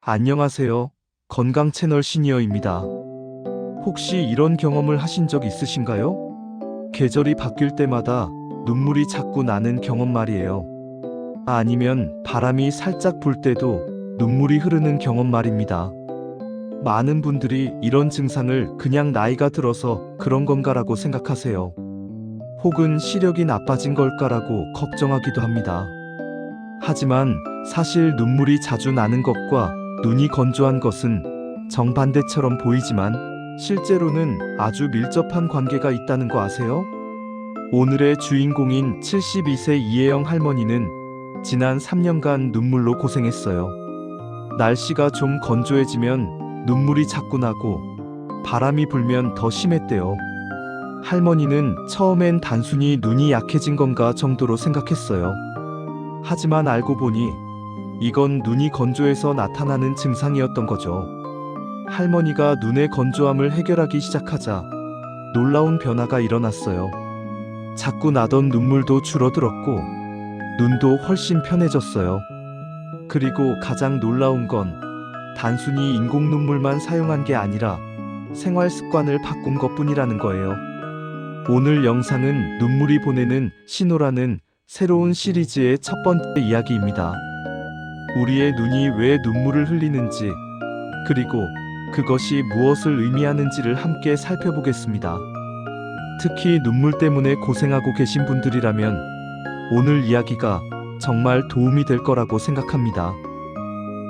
안녕하세요. 건강 채널 시니어입니다. 혹시 이런 경험을 하신 적 있으신가요? 계절이 바뀔 때마다 눈물이 자꾸 나는 경험 말이에요. 아니면 바람이 살짝 불 때도 눈물이 흐르는 경험 말입니다. 많은 분들이 이런 증상을 그냥 나이가 들어서 그런 건가라고 생각하세요. 혹은 시력이 나빠진 걸까라고 걱정하기도 합니다. 하지만 사실 눈물이 자주 나는 것과 눈이 건조한 것은 정반대처럼 보이지만 실제로는 아주 밀접한 관계가 있다는 거 아세요? 오늘의 주인공인 72세 이혜영 할머니는 지난 3년간 눈물로 고생했어요. 날씨가 좀 건조해지면 눈물이 자꾸 나고 바람이 불면 더 심했대요. 할머니는 처음엔 단순히 눈이 약해진 건가 정도로 생각했어요. 하지만 알고 보니 이건 눈이 건조해서 나타나는 증상이었던 거죠. 할머니가 눈의 건조함을 해결하기 시작하자 놀라운 변화가 일어났어요. 자꾸 나던 눈물도 줄어들었고 눈도 훨씬 편해졌어요. 그리고 가장 놀라운 건 단순히 인공 눈물만 사용한 게 아니라 생활 습관을 바꾼 것뿐이라는 거예요. 오늘 영상은 눈물이 보내는 신호라는 새로운 시리즈의 첫 번째 이야기입니다. 우리의 눈이 왜 눈물을 흘리는지, 그리고 그것이 무엇을 의미하는지를 함께 살펴보겠습니다. 특히 눈물 때문에 고생하고 계신 분들이라면 오늘 이야기가 정말 도움이 될 거라고 생각합니다.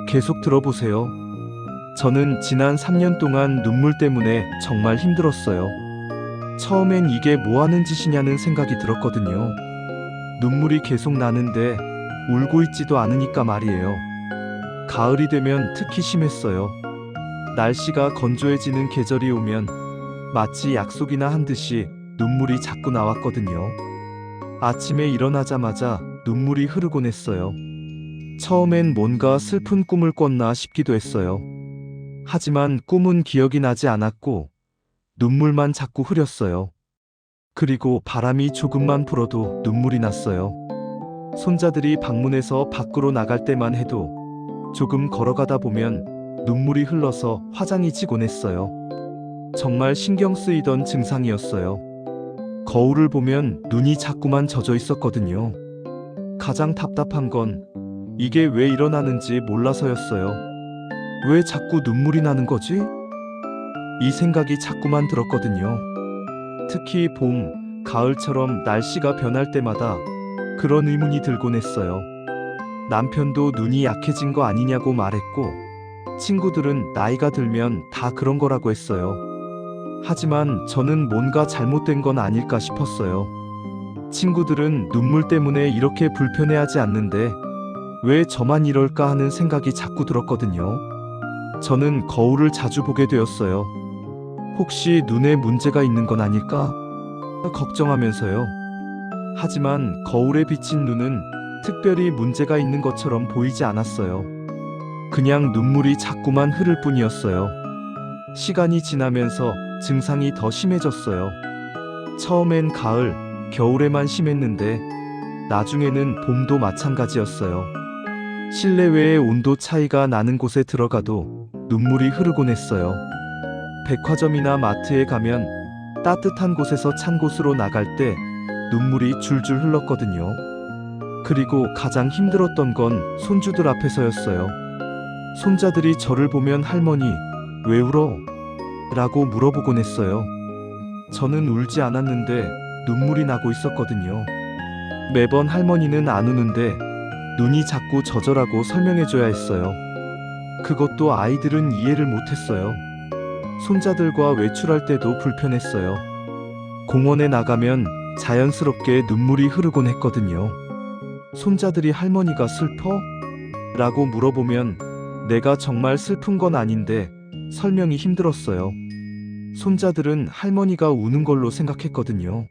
계속 들어보세요. 저는 지난 3년 동안 눈물 때문에 정말 힘들었어요. 처음엔 이게 뭐 하는 짓이냐는 생각이 들었거든요. 눈물이 계속 나는데 울고 있지도 않으니까 말이에요. 가을이 되면 특히 심했어요. 날씨가 건조해지는 계절이 오면 마치 약속이나 한 듯이 눈물이 자꾸 나왔거든요. 아침에 일어나자마자 눈물이 흐르곤 했어요. 처음엔 뭔가 슬픈 꿈을 꿨나 싶기도 했어요. 하지만 꿈은 기억이 나지 않았고 눈물만 자꾸 흐렸어요. 그리고 바람이 조금만 불어도 눈물이 났어요. 손자들이 방문해서 밖으로 나갈 때만 해도 조금 걸어가다 보면 눈물이 흘러서 화장이 지곤 했어요. 정말 신경 쓰이던 증상이었어요. 거울을 보면 눈이 자꾸만 젖어 있었거든요. 가장 답답한 건 이게 왜 일어나는지 몰라서였어요. 왜 자꾸 눈물이 나는 거지? 이 생각이 자꾸만 들었거든요. 특히 봄, 가을처럼 날씨가 변할 때마다 그런 의문이 들곤 했어요. 남편도 눈이 약해진 거 아니냐고 말했고, 친구들은 나이가 들면 다 그런 거라고 했어요. 하지만 저는 뭔가 잘못된 건 아닐까 싶었어요. 친구들은 눈물 때문에 이렇게 불편해하지 않는데 왜 저만 이럴까 하는 생각이 자꾸 들었거든요. 저는 거울을 자주 보게 되었어요. 혹시 눈에 문제가 있는 건 아닐까? 걱정하면서요. 하지만 거울에 비친 눈은 특별히 문제가 있는 것처럼 보이지 않았어요. 그냥 눈물이 자꾸만 흐를 뿐이었어요. 시간이 지나면서 증상이 더 심해졌어요. 처음엔 가을, 겨울에만 심했는데 나중에는 봄도 마찬가지였어요. 실내외의 온도 차이가 나는 곳에 들어가도 눈물이 흐르곤 했어요. 백화점이나 마트에 가면 따뜻한 곳에서 찬 곳으로 나갈 때 눈물이 줄줄 흘렀거든요. 그리고 가장 힘들었던 건 손주들 앞에서였어요. 손자들이 저를 보면 할머니, 왜 울어? 라고 물어보곤 했어요. 저는 울지 않았는데 눈물이 나고 있었거든요. 매번 할머니는 안 우는데 눈이 자꾸 젖어라고 설명해줘야 했어요. 그것도 아이들은 이해를 못했어요. 손자들과 외출할 때도 불편했어요. 공원에 나가면 자연스럽게 눈물이 흐르곤 했거든요. 손자들이 할머니가 슬퍼? 라고 물어보면 내가 정말 슬픈 건 아닌데 설명이 힘들었어요. 손자들은 할머니가 우는 걸로 생각했거든요.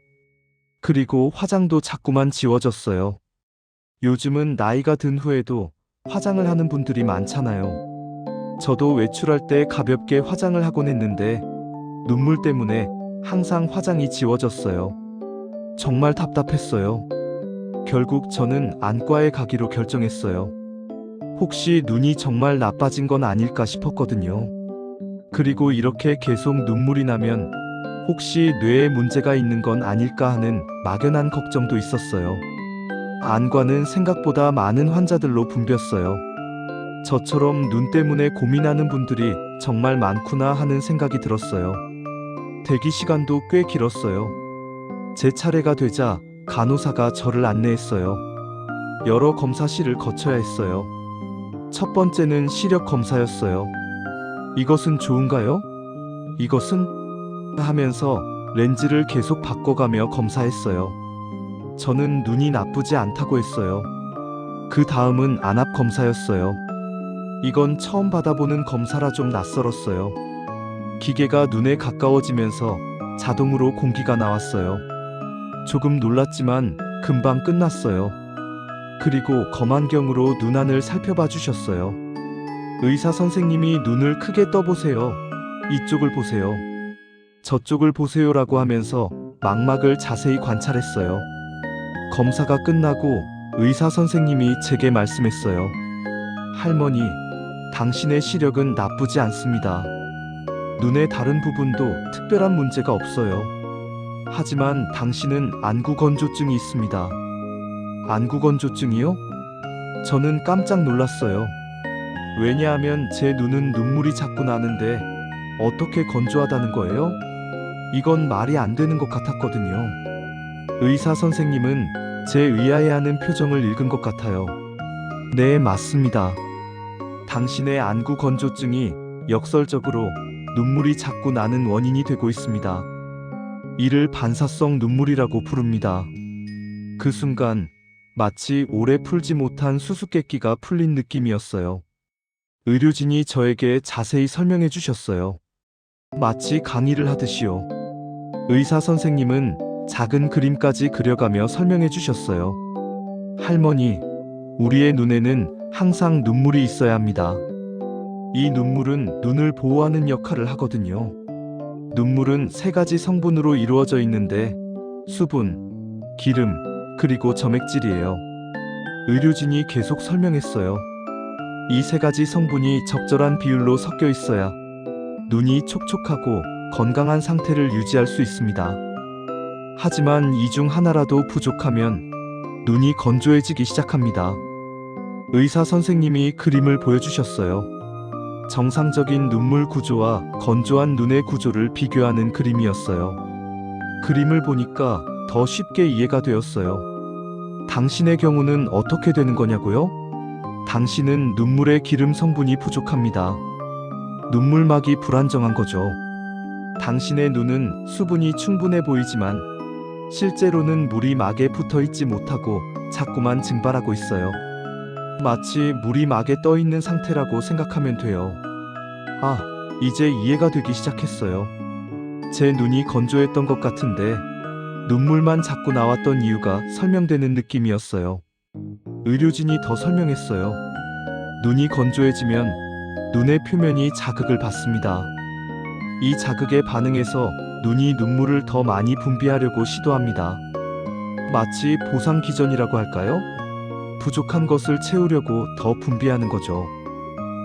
그리고 화장도 자꾸만 지워졌어요. 요즘은 나이가 든 후에도 화장을 하는 분들이 많잖아요. 저도 외출할 때 가볍게 화장을 하곤 했는데 눈물 때문에 항상 화장이 지워졌어요. 정말 답답했어요. 결국 저는 안과에 가기로 결정했어요. 혹시 눈이 정말 나빠진 건 아닐까 싶었거든요. 그리고 이렇게 계속 눈물이 나면 혹시 뇌에 문제가 있는 건 아닐까 하는 막연한 걱정도 있었어요. 안과는 생각보다 많은 환자들로 붐볐어요. 저처럼 눈 때문에 고민하는 분들이 정말 많구나 하는 생각이 들었어요. 대기 시간도 꽤 길었어요. 제 차례가 되자 간호사가 저를 안내했어요. 여러 검사실을 거쳐야 했어요. 첫 번째는 시력 검사였어요. 이것은 좋은가요? 이것은? 하면서 렌즈를 계속 바꿔가며 검사했어요. 저는 눈이 나쁘지 않다고 했어요. 그 다음은 안압 검사였어요. 이건 처음 받아보는 검사라 좀 낯설었어요. 기계가 눈에 가까워지면서 자동으로 공기가 나왔어요. 조금 놀랐지만 금방 끝났어요. 그리고 검안경으로 눈안을 살펴봐 주셨어요. 의사 선생님이 눈을 크게 떠보세요. 이쪽을 보세요. 저쪽을 보세요라고 하면서 망막을 자세히 관찰했어요. 검사가 끝나고 의사 선생님이 제게 말씀했어요. 할머니, 당신의 시력은 나쁘지 않습니다. 눈의 다른 부분도 특별한 문제가 없어요. 하지만 당신은 안구 건조증이 있습니다. 안구 건조증이요? 저는 깜짝 놀랐어요. 왜냐하면 제 눈은 눈물이 자꾸 나는데 어떻게 건조하다는 거예요? 이건 말이 안 되는 것 같았거든요. 의사 선생님은 제 의아해하는 표정을 읽은 것 같아요. 네, 맞습니다. 당신의 안구 건조증이 역설적으로 눈물이 자꾸 나는 원인이 되고 있습니다. 이를 반사성 눈물이라고 부릅니다. 그 순간 마치 오래 풀지 못한 수수께끼가 풀린 느낌이었어요. 의료진이 저에게 자세히 설명해 주셨어요. 마치 강의를 하듯이요. 의사 선생님은 작은 그림까지 그려가며 설명해 주셨어요. 할머니, 우리의 눈에는 항상 눈물이 있어야 합니다. 이 눈물은 눈을 보호하는 역할을 하거든요. 눈물은 세 가지 성분으로 이루어져 있는데 수분, 기름, 그리고 점액질이에요. 의료진이 계속 설명했어요. 이 세 가지 성분이 적절한 비율로 섞여 있어야 눈이 촉촉하고 건강한 상태를 유지할 수 있습니다. 하지만 이 중 하나라도 부족하면 눈이 건조해지기 시작합니다. 의사 선생님이 그림을 보여주셨어요. 정상적인 눈물 구조와 건조한 눈의 구조를 비교하는 그림이었어요. 그림을 보니까 더 쉽게 이해가 되었어요. 당신의 경우는 어떻게 되는 거냐고요? 당신은 눈물의 기름 성분이 부족합니다. 눈물막이 불안정한 거죠. 당신의 눈은 수분이 충분해 보이지만 실제로는 물이 막에 붙어 있지 못하고 자꾸만 증발하고 있어요. 마치 물이 막에 떠 있는 상태라고 생각하면 돼요. 아, 이제 이해가 되기 시작했어요. 제 눈이 건조했던 것 같은데 눈물만 자꾸 나왔던 이유가 설명되는 느낌이었어요. 의료진이 더 설명했어요. 눈이 건조해지면 눈의 표면이 자극을 받습니다. 이 자극에 반응해서 눈이 눈물을 더 많이 분비하려고 시도합니다. 마치 보상 기전이라고 할까요? 부족한 것을 채우려고 더 분비하는 거죠.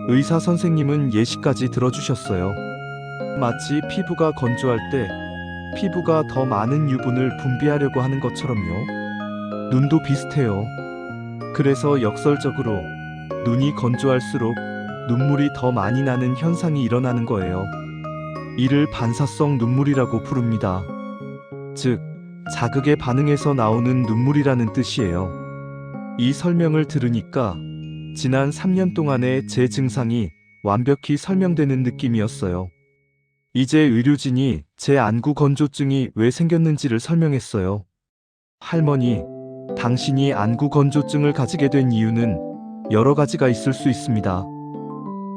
의사 선생님은 예시까지 들어주셨어요. 마치 피부가 건조할 때 피부가 더 많은 유분을 분비하려고 하는 것처럼요. 눈도 비슷해요. 그래서 역설적으로 눈이 건조할수록 눈물이 더 많이 나는 현상이 일어나는 거예요. 이를 반사성 눈물이라고 부릅니다. 즉, 자극에 반응해서 나오는 눈물이라는 뜻이에요. 이 설명을 들으니까 지난 3년 동안의 제 증상이 완벽히 설명되는 느낌이었어요. 이제 의료진이 제 안구 건조증이 왜 생겼는지를 설명했어요. 할머니, 당신이 안구 건조증을 가지게 된 이유는 여러 가지가 있을 수 있습니다.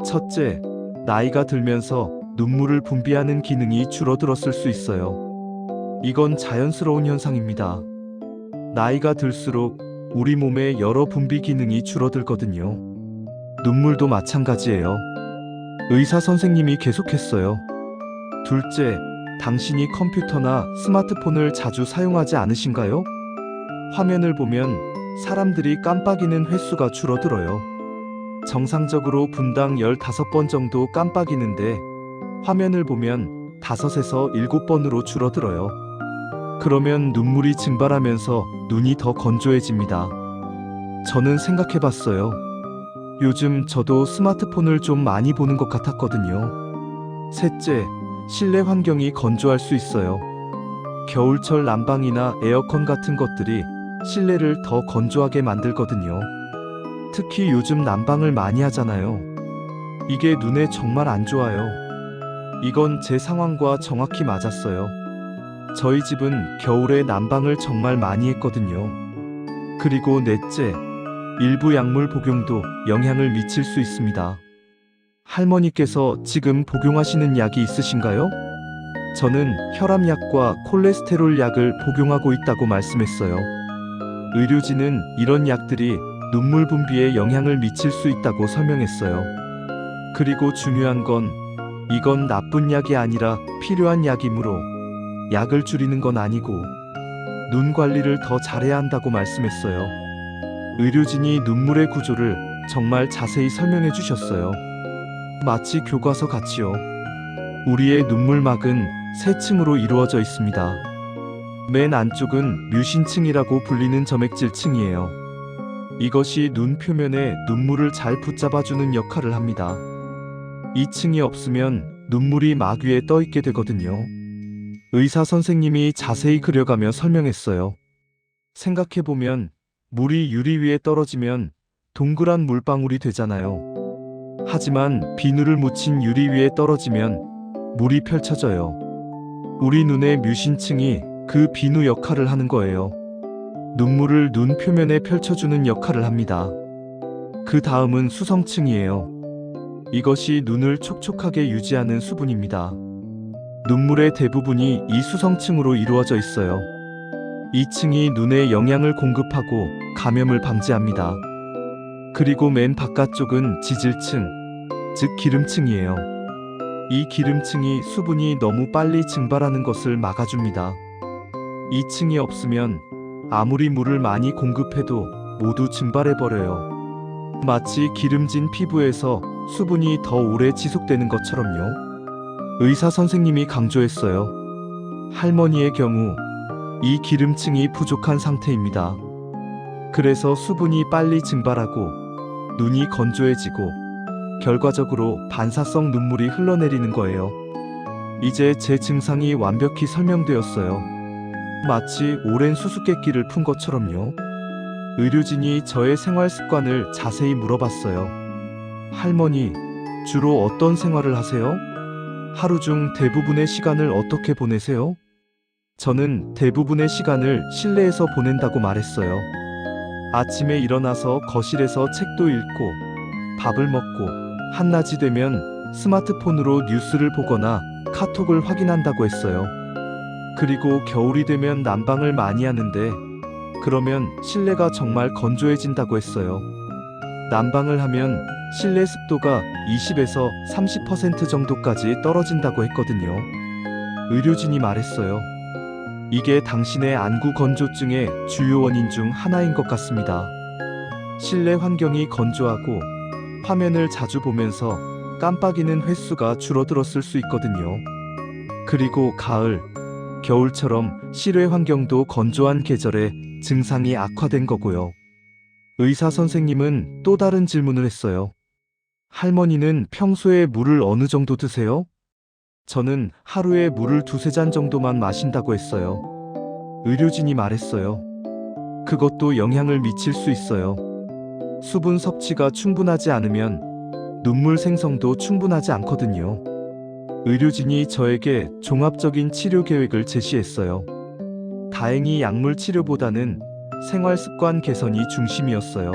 첫째, 나이가 들면서 눈물을 분비하는 기능이 줄어들었을 수 있어요. 이건 자연스러운 현상입니다. 나이가 들수록 우리 몸의 여러 분비 기능이 줄어들거든요. 눈물도 마찬가지예요. 의사 선생님이 계속했어요. 둘째, 당신이 컴퓨터나 스마트폰을 자주 사용하지 않으신가요? 화면을 보면 사람들이 깜빡이는 횟수가 줄어들어요. 정상적으로 분당 15번 정도 깜빡이는데 화면을 보면 5에서 7번으로 줄어들어요. 그러면 눈물이 증발하면서 눈이 더 건조해집니다. 저는 생각해봤어요. 요즘 저도 스마트폰을 좀 많이 보는 것 같았거든요. 셋째, 실내 환경이 건조할 수 있어요. 겨울철 난방이나 에어컨 같은 것들이 실내를 더 건조하게 만들거든요. 특히 요즘 난방을 많이 하잖아요. 이게 눈에 정말 안 좋아요. 이건 제 상황과 정확히 맞았어요. 저희 집은 겨울에 난방을 정말 많이 했거든요. 그리고 넷째, 일부 약물 복용도 영향을 미칠 수 있습니다. 할머니께서 지금 복용하시는 약이 있으신가요? 저는 혈압약과 콜레스테롤 약을 복용하고 있다고 말씀했어요. 의료진은 이런 약들이 눈물 분비에 영향을 미칠 수 있다고 설명했어요. 그리고 중요한 건 이건 나쁜 약이 아니라 필요한 약이므로 약을 줄이는 건 아니고 눈 관리를 더 잘해야 한다고 말씀했어요. 의료진이 눈물의 구조를 정말 자세히 설명해 주셨어요. 마치 교과서 같이요. 우리의 눈물막은 세 층으로 이루어져 있습니다. 맨 안쪽은 뮤신층이라고 불리는 점액질층이에요. 이것이 눈 표면에 눈물을 잘 붙잡아주는 역할을 합니다. 이 층이 없으면 눈물이 막 위에 떠 있게 되거든요. 의사 선생님이 자세히 그려가며 설명했어요. 생각해보면 물이 유리 위에 떨어지면 동그란 물방울이 되잖아요. 하지만 비누를 묻힌 유리 위에 떨어지면 물이 펼쳐져요. 우리 눈의 뮤신층이 그 비누 역할을 하는 거예요. 눈물을 눈 표면에 펼쳐주는 역할을 합니다. 그 다음은 수성층이에요. 이것이 눈을 촉촉하게 유지하는 수분입니다. 눈물의 대부분이 이 수성층으로 이루어져 있어요. 이 층이 눈에 영양을 공급하고 감염을 방지합니다. 그리고 맨 바깥쪽은 지질층, 즉 기름층이에요. 이 기름층이 수분이 너무 빨리 증발하는 것을 막아줍니다. 이 층이 없으면 아무리 물을 많이 공급해도 모두 증발해버려요. 마치 기름진 피부에서 수분이 더 오래 지속되는 것처럼요. 의사 선생님이 강조했어요. 할머니의 경우 이 기름층이 부족한 상태입니다. 그래서 수분이 빨리 증발하고 눈이 건조해지고 결과적으로 반사성 눈물이 흘러내리는 거예요. 이제 제 증상이 완벽히 설명되었어요. 마치 오랜 수수께끼를 푼 것처럼요. 의료진이 저의 생활 습관을 자세히 물어봤어요. 할머니, 주로 어떤 생활을 하세요? 하루 중 대부분의 시간을 어떻게 보내세요? 저는 대부분의 시간을 실내에서 보낸다고 말했어요. 아침에 일어나서 거실에서 책도 읽고 밥을 먹고 한낮이 되면 스마트폰으로 뉴스를 보거나 카톡을 확인한다고 했어요. 그리고 겨울이 되면 난방을 많이 하는데 그러면 실내가 정말 건조해진다고 했어요. 난방을 하면 실내 습도가 20에서 30% 정도까지 떨어진다고 했거든요. 의료진이 말했어요. 이게 당신의 안구 건조증의 주요 원인 중 하나인 것 같습니다. 실내 환경이 건조하고 화면을 자주 보면서 깜빡이는 횟수가 줄어들었을 수 있거든요. 그리고 가을, 겨울처럼 실외 환경도 건조한 계절에 증상이 악화된 거고요. 의사 선생님은 또 다른 질문을 했어요. 할머니는 평소에 물을 어느 정도 드세요? 저는 하루에 물을 2~3잔 정도만 마신다고 했어요. 의료진이 말했어요. 그것도 영향을 미칠 수 있어요. 수분 섭취가 충분하지 않으면 눈물 생성도 충분하지 않거든요. 의료진이 저에게 종합적인 치료 계획을 제시했어요. 다행히 약물 치료보다는 생활 습관 개선이 중심이었어요.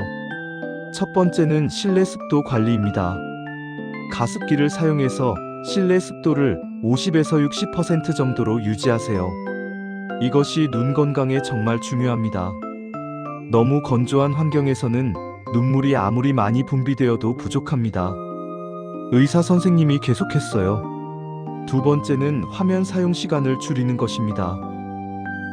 첫 번째는 실내 습도 관리입니다. 가습기를 사용해서 실내 습도를 50에서 60% 정도로 유지하세요. 이것이 눈 건강에 정말 중요합니다. 너무 건조한 환경에서는 눈물이 아무리 많이 분비되어도 부족합니다. 의사 선생님이 계속했어요. 두 번째는 화면 사용 시간을 줄이는 것입니다.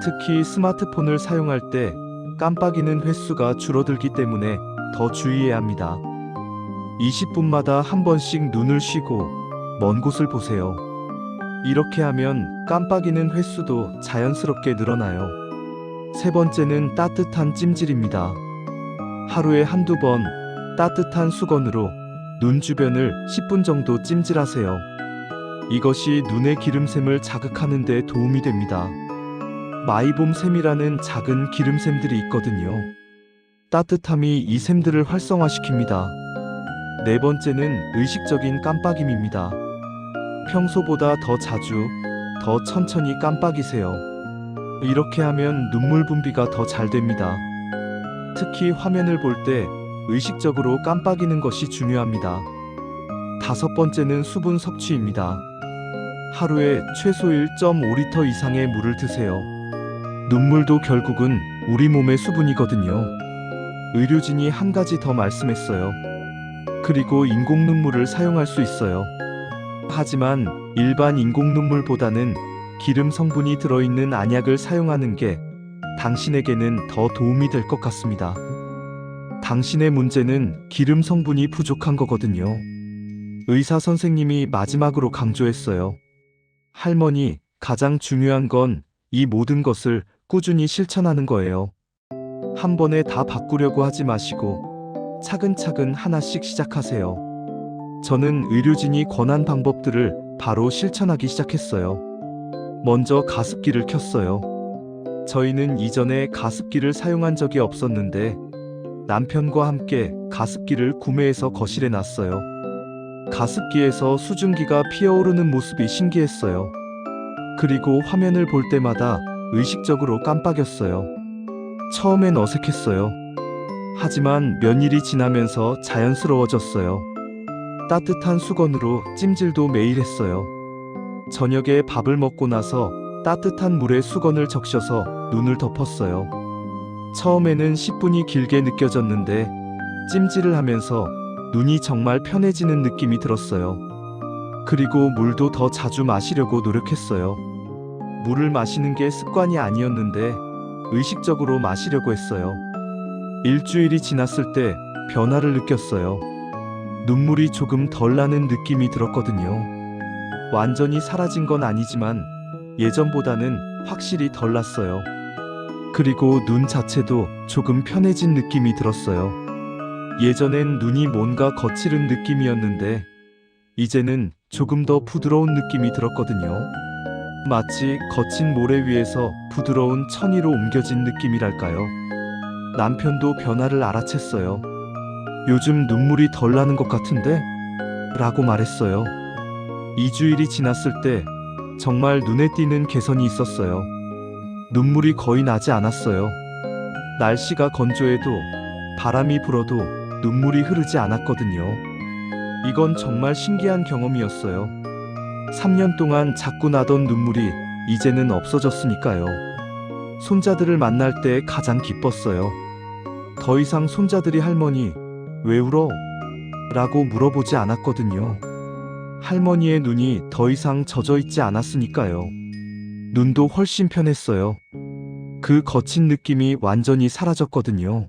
특히 스마트폰을 사용할 때 깜빡이는 횟수가 줄어들기 때문에 더 주의해야 합니다. 20분마다 한 번씩 눈을 쉬고 먼 곳을 보세요. 이렇게 하면 깜빡이는 횟수도 자연스럽게 늘어나요. 세 번째는 따뜻한 찜질입니다. 하루에 한두 번 따뜻한 수건으로 눈 주변을 10분 정도 찜질하세요. 이것이 눈의 기름샘을 자극하는 데 도움이 됩니다. 마이봄샘이라는 작은 기름샘들이 있거든요. 따뜻함이 이 샘들을 활성화시킵니다. 네 번째는 의식적인 깜빡임입니다. 평소보다 더 자주, 더 천천히 깜빡이세요. 이렇게 하면 눈물 분비가 더 잘 됩니다. 특히 화면을 볼 때 의식적으로 깜빡이는 것이 중요합니다. 다섯 번째는 수분 섭취입니다. 하루에 최소 1.5리터 이상의 물을 드세요. 눈물도 결국은 우리 몸의 수분이거든요. 의료진이 한 가지 더 말씀했어요. 그리고 인공 눈물을 사용할 수 있어요. 하지만 일반 인공 눈물보다는 기름 성분이 들어있는 안약을 사용하는 게 당신에게는 더 도움이 될 것 같습니다. 당신의 문제는 기름 성분이 부족한 거거든요. 의사 선생님이 마지막으로 강조했어요. 할머니, 가장 중요한 건 이 모든 것을 꾸준히 실천하는 거예요. 한 번에 다 바꾸려고 하지 마시고 차근차근 하나씩 시작하세요. 저는 의료진이 권한 방법들을 바로 실천하기 시작했어요. 먼저 가습기를 켰어요. 저희는 이전에 가습기를 사용한 적이 없었는데 남편과 함께 가습기를 구매해서 거실에 놨어요. 가습기에서 수증기가 피어오르는 모습이 신기했어요. 그리고 화면을 볼 때마다 의식적으로 깜빡였어요. 처음엔 어색했어요. 하지만 몇 일이 지나면서 자연스러워졌어요. 따뜻한 수건으로 찜질도 매일 했어요. 저녁에 밥을 먹고 나서 따뜻한 물에 수건을 적셔서 눈을 덮었어요. 처음에는 10분이 길게 느껴졌는데 찜질을 하면서 눈이 정말 편해지는 느낌이 들었어요. 그리고 물도 더 자주 마시려고 노력했어요. 물을 마시는 게 습관이 아니었는데 의식적으로 마시려고 했어요. 일주일이 지났을 때 변화를 느꼈어요. 눈물이 조금 덜 나는 느낌이 들었거든요. 완전히 사라진 건 아니지만 예전보다는 확실히 덜 났어요. 그리고 눈 자체도 조금 편해진 느낌이 들었어요. 예전엔 눈이 뭔가 거칠은 느낌이었는데 이제는 조금 더 부드러운 느낌이 들었거든요. 마치 거친 모래 위에서 부드러운 천이로 옮겨진 느낌이랄까요. 남편도 변화를 알아챘어요. 요즘 눈물이 덜 나는 것 같은데? 라고 말했어요. 2주일이 지났을 때 정말 눈에 띄는 개선이 있었어요. 눈물이 거의 나지 않았어요. 날씨가 건조해도 바람이 불어도 눈물이 흐르지 않았거든요. 이건 정말 신기한 경험이었어요. 3년 동안 자꾸 나던 눈물이 이제는 없어졌으니까요. 손자들을 만날 때 가장 기뻤어요. 더 이상 손자들이 할머니, 왜 울어? 라고 물어보지 않았거든요. 할머니의 눈이 더 이상 젖어 있지 않았으니까요. 눈도 훨씬 편했어요. 그 거친 느낌이 완전히 사라졌거든요.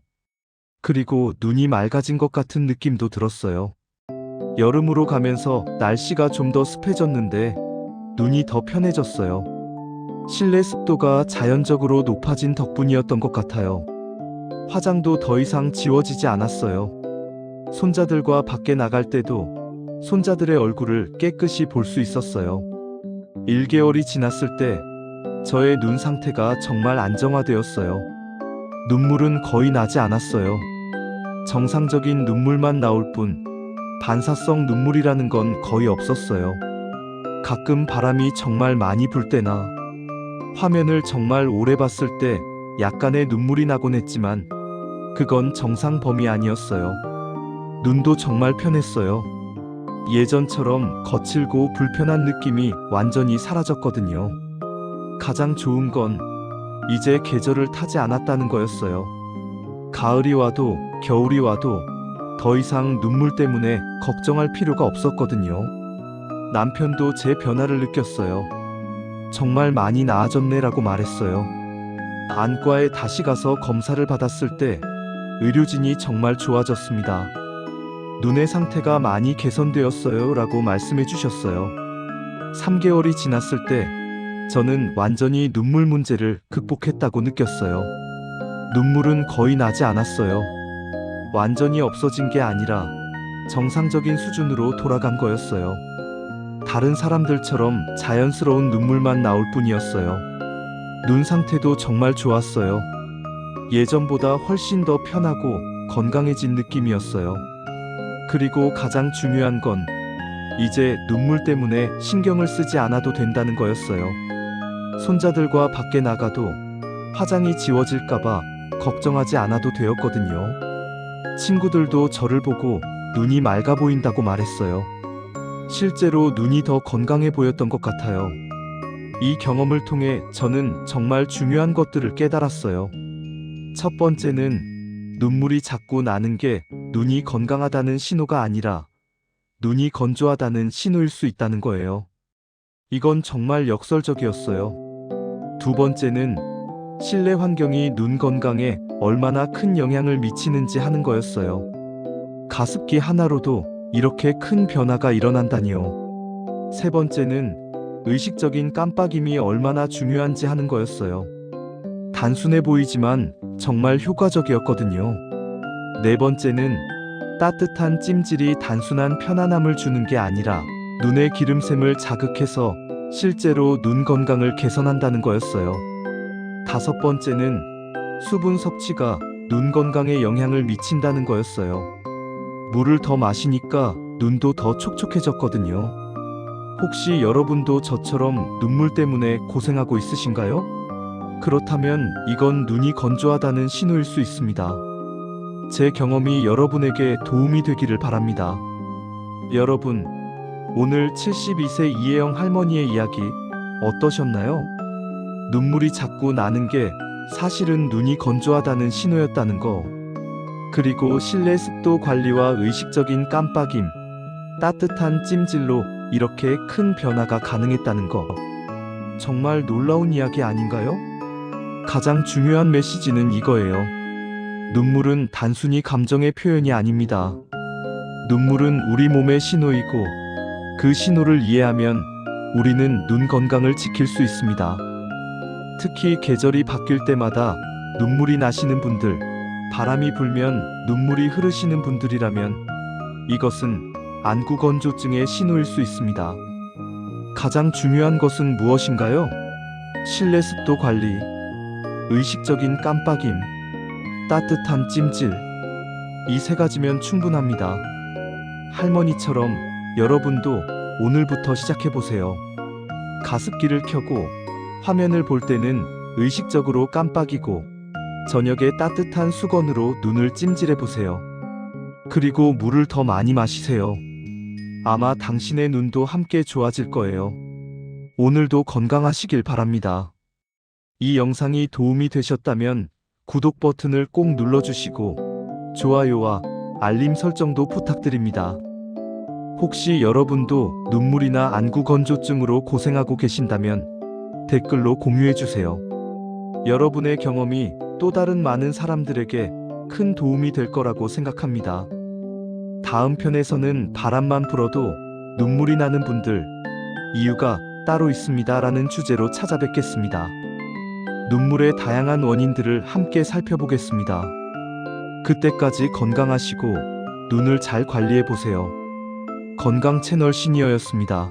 그리고 눈이 맑아진 것 같은 느낌도 들었어요. 여름으로 가면서 날씨가 좀 더 습해졌는데 눈이 더 편해졌어요. 실내 습도가 자연적으로 높아진 덕분이었던 것 같아요. 화장도 더 이상 지워지지 않았어요. 손자들과 밖에 나갈 때도 손자들의 얼굴을 깨끗이 볼 수 있었어요. 1개월이 지났을 때 저의 눈 상태가 정말 안정화되었어요. 눈물은 거의 나지 않았어요. 정상적인 눈물만 나올 뿐 반사성 눈물이라는 건 거의 없었어요. 가끔 바람이 정말 많이 불 때나 화면을 정말 오래 봤을 때 약간의 눈물이 나곤 했지만 그건 정상 범위 아니었어요. 눈도 정말 편했어요. 예전처럼 거칠고 불편한 느낌이 완전히 사라졌거든요. 가장 좋은 건 이제 계절을 타지 않았다는 거였어요. 가을이 와도 겨울이 와도 더 이상 눈물 때문에 걱정할 필요가 없었거든요. 남편도 제 변화를 느꼈어요. 정말 많이 나아졌네라고 말했어요. 안과에 다시 가서 검사를 받았을 때 의료진이 정말 좋아졌습니다. 눈의 상태가 많이 개선되었어요 라고 말씀해 주셨어요. 3개월이 지났을 때 저는 완전히 눈물 문제를 극복했다고 느꼈어요. 눈물은 거의 나지 않았어요. 완전히 없어진 게 아니라 정상적인 수준으로 돌아간 거였어요. 다른 사람들처럼 자연스러운 눈물만 나올 뿐이었어요. 눈 상태도 정말 좋았어요. 예전보다 훨씬 더 편하고 건강해진 느낌이었어요. 그리고 가장 중요한 건 이제 눈물 때문에 신경을 쓰지 않아도 된다는 거였어요. 손자들과 밖에 나가도 화장이 지워질까봐 걱정하지 않아도 되었거든요. 친구들도 저를 보고 눈이 맑아 보인다고 말했어요. 실제로 눈이 더 건강해 보였던 것 같아요. 이 경험을 통해 저는 정말 중요한 것들을 깨달았어요. 첫 번째는 눈물이 자꾸 나는 게 눈이 건강하다는 신호가 아니라 눈이 건조하다는 신호일 수 있다는 거예요. 이건 정말 역설적이었어요. 두 번째는 실내 환경이 눈 건강에 얼마나 큰 영향을 미치는지 하는 거였어요. 가습기 하나로도 이렇게 큰 변화가 일어난다니요. 세 번째는 의식적인 깜빡임이 얼마나 중요한지 하는 거였어요. 단순해 보이지만 정말 효과적이었거든요. 네 번째는 따뜻한 찜질이 단순한 편안함을 주는 게 아니라 눈의 기름샘을 자극해서 실제로 눈 건강을 개선한다는 거였어요. 다섯 번째는 수분 섭취가 눈 건강에 영향을 미친다는 거였어요. 물을 더 마시니까 눈도 더 촉촉해졌거든요. 혹시 여러분도 저처럼 눈물 때문에 고생하고 있으신가요? 그렇다면 이건 눈이 건조하다는 신호일 수 있습니다. 제 경험이 여러분에게 도움이 되기를 바랍니다. 여러분, 오늘 72세 이혜영 할머니의 이야기 어떠셨나요? 눈물이 자꾸 나는 게 사실은 눈이 건조하다는 신호였다는 거. 그리고 실내 습도 관리와 의식적인 깜빡임, 따뜻한 찜질로 이렇게 큰 변화가 가능했다는 거. 정말 놀라운 이야기 아닌가요? 가장 중요한 메시지는 이거예요. 눈물은 단순히 감정의 표현이 아닙니다. 눈물은 우리 몸의 신호이고 그 신호를 이해하면 우리는 눈 건강을 지킬 수 있습니다. 특히 계절이 바뀔 때마다 눈물이 나시는 분들, 바람이 불면 눈물이 흐르시는 분들이라면 이것은 안구건조증의 신호일 수 있습니다. 가장 중요한 것은 무엇인가요? 실내 습도 관리, 의식적인 깜빡임, 따뜻한 찜질. 이 세 가지면 충분합니다. 할머니처럼 여러분도 오늘부터 시작해보세요. 가습기를 켜고 화면을 볼 때는 의식적으로 깜빡이고 저녁에 따뜻한 수건으로 눈을 찜질해보세요. 그리고 물을 더 많이 마시세요. 아마 당신의 눈도 함께 좋아질 거예요. 오늘도 건강하시길 바랍니다. 이 영상이 도움이 되셨다면 구독 버튼을 꼭 눌러주시고 좋아요와 알림 설정도 부탁드립니다. 혹시 여러분도 눈물이나 안구건조증으로 고생하고 계신다면 댓글로 공유해주세요. 여러분의 경험이 또 다른 많은 사람들에게 큰 도움이 될 거라고 생각합니다. 다음 편에서는 바람만 불어도 눈물이 나는 분들, 이유가 따로 있습니다 라는 주제로 찾아뵙겠습니다. 눈물의 다양한 원인들을 함께 살펴보겠습니다. 그때까지 건강하시고 눈을 잘 관리해보세요. 건강 채널 시니어였습니다.